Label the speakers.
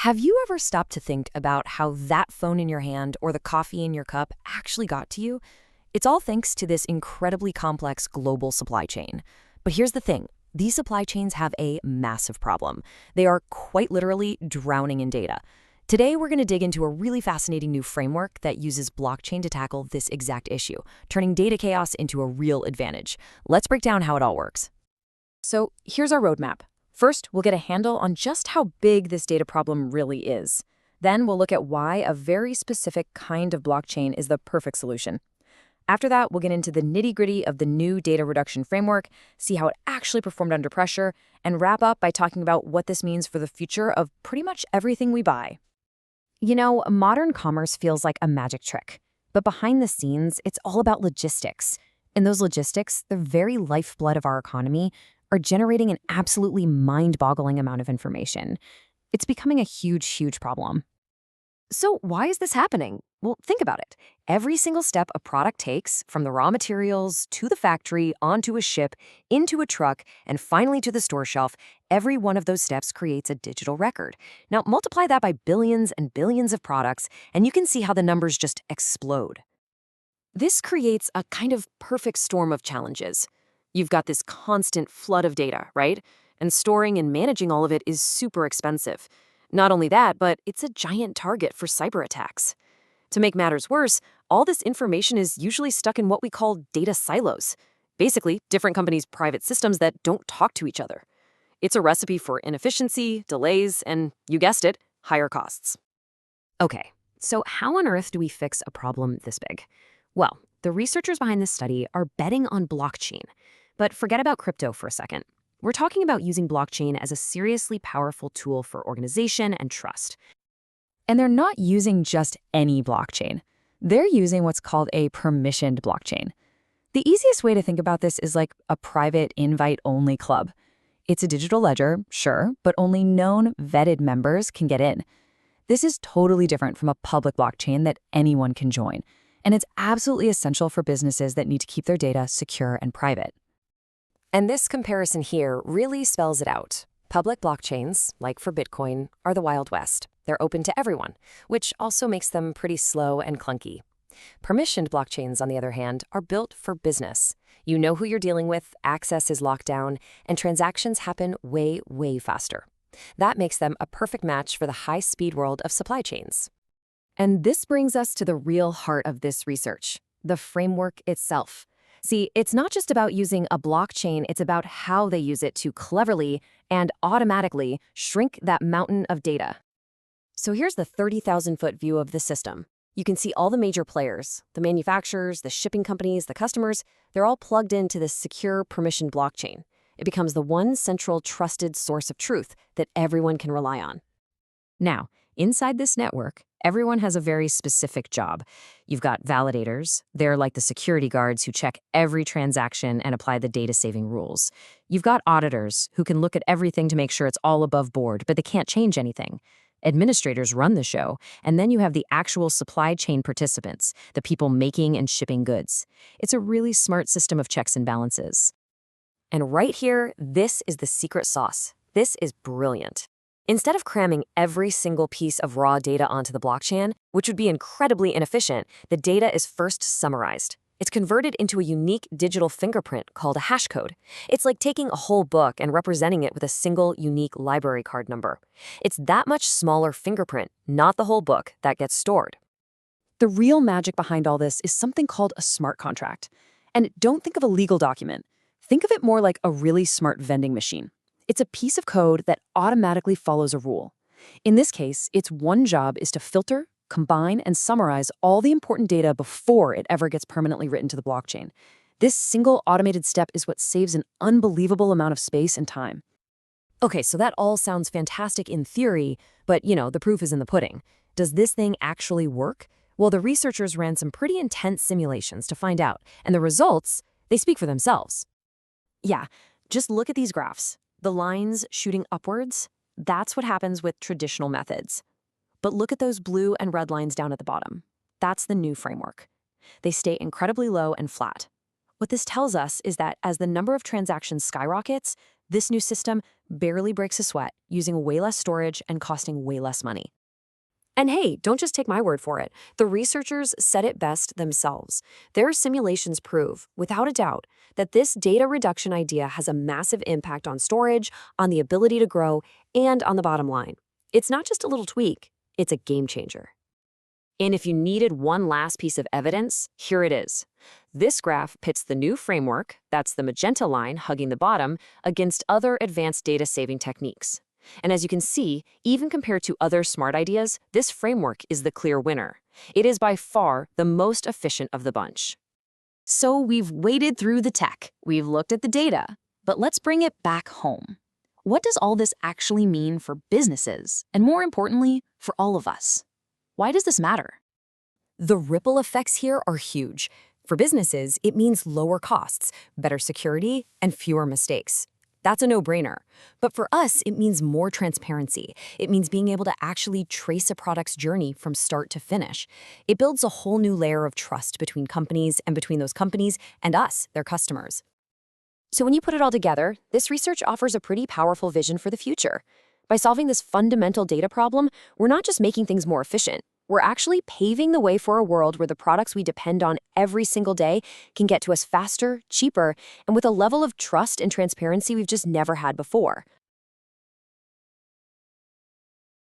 Speaker 1: Have you ever stopped to think about how that phone in your hand or the coffee in your cup actually got to you? It's all thanks to this incredibly complex global supply chain. But here's the thing. These supply chains have a massive problem. They are quite literally drowning in data. Today, we're going to dig into a really fascinating new framework that uses blockchain to tackle this exact issue, turning data chaos into a real advantage. Let's break down how it all works. So here's our roadmap. First, we'll get a handle on just how big this data problem really is. Then we'll look at why a very specific kind of blockchain is the perfect solution. After that, we'll get into the nitty-gritty of the new data reduction framework, see how it actually performed under pressure, and wrap up by talking about what this means for the future of pretty much everything we buy. You know, modern commerce feels like a magic trick, but behind the scenes, it's all about logistics. And those logistics, the very lifeblood of our economy, are generating an absolutely mind-boggling amount of information. It's becoming a huge, huge problem. So why is this happening? Well, think about it. Every single step a product takes, from the raw materials to the factory, onto a ship, into a truck, and finally to the store shelf, every one of those steps creates a digital record. Now, multiply that by billions and billions of products, and you can see how the numbers just explode. This creates a kind of perfect storm of challenges. You've got this constant flood of data, right? And storing and managing all of it is super expensive. Not only that, but it's a giant target for cyber attacks. To make matters worse, all this information is usually stuck in what we call data silos. Basically, different companies' private systems that don't talk to each other. It's a recipe for inefficiency, delays, and, you guessed it, higher costs. Okay, so how on earth do we fix a problem this big? Well, the researchers behind this study are betting on blockchain. But forget about crypto for a second. We're talking about using blockchain as a seriously powerful tool for organization and trust. And they're not using just any blockchain. They're using what's called a permissioned blockchain. The easiest way to think about this is like a private invite-only club. It's a digital ledger, sure, but only known, vetted members can get in. This is totally different from a public blockchain that anyone can join. And it's absolutely essential for businesses that need to keep their data secure and private. And this comparison here really spells it out. Public blockchains, like for Bitcoin, are the Wild West. They're open to everyone, which also makes them pretty slow and clunky. Permissioned blockchains, on the other hand, are built for business. You know who you're dealing with, access is locked down, and transactions happen way, way faster. That makes them a perfect match for the high-speed world of supply chains. And this brings us to the real heart of this research, the framework itself. See, it's not just about using a blockchain, it's about how they use it to cleverly and automatically shrink that mountain of data. So here's the 30,000-foot view of the system. You can see all the major players, the manufacturers, the shipping companies, the customers, they're all plugged into this secure permissioned blockchain. It becomes the one central trusted source of truth that everyone can rely on. Now, inside this network, everyone has a very specific job. You've got validators. They're like the security guards who check every transaction and apply the data-saving rules. You've got auditors who can look at everything to make sure it's all above board, but they can't change anything. Administrators run the show, and then you have the actual supply chain participants, the people making and shipping goods. It's a really smart system of checks and balances. And right here, this is the secret sauce. This is brilliant. Instead of cramming every single piece of raw data onto the blockchain, which would be incredibly inefficient, the data is first summarized. It's converted into a unique digital fingerprint called a hash code. It's like taking a whole book and representing it with a single unique library card number. It's that much smaller fingerprint, not the whole book, that gets stored. The real magic behind all this is something called a smart contract. And don't think of a legal document. Think of it more like a really smart vending machine. It's a piece of code that automatically follows a rule. In this case, its one job is to filter, combine, and summarize all the important data before it ever gets permanently written to the blockchain. This single automated step is what saves an unbelievable amount of space and time. Okay, so that all sounds fantastic in theory, but the proof is in the pudding. Does this thing actually work? Well, the researchers ran some pretty intense simulations to find out, and the results, they speak for themselves. Yeah, just look at these graphs. The lines shooting upwards, that's what happens with traditional methods. But look at those blue and red lines down at the bottom. That's the new framework. They stay incredibly low and flat. What this tells us is that as the number of transactions skyrockets, This new system barely breaks a sweat, using way less storage and costing way less money. And hey, don't just take my word for it. The researchers said it best themselves. Their simulations prove, without a doubt, that this data reduction idea has a massive impact on storage, on the ability to grow, and on the bottom line. It's not just a little tweak, it's a game changer. And if you needed one last piece of evidence, here it is. This graph pits the new framework, that's the magenta line hugging the bottom, against other advanced data-saving techniques. And as you can see, even compared to other smart ideas, this framework is the clear winner. It is by far the most efficient of the bunch. So we've waded through the tech, we've looked at the data, but let's bring it back home. What does all this actually mean for businesses, and more importantly, for all of us? Why does this matter? The ripple effects here are huge. For businesses, it means lower costs, better security, and fewer mistakes. That's a no-brainer. But for us, it means more transparency. It means being able to actually trace a product's journey from start to finish. It builds a whole new layer of trust between companies and between those companies and us, their customers. So when you put it all together, this research offers a pretty powerful vision for the future. By solving this fundamental data problem, we're not just making things more efficient. We're actually paving the way for a world where the products we depend on every single day can get to us faster, cheaper, and with a level of trust and transparency we've just never had before.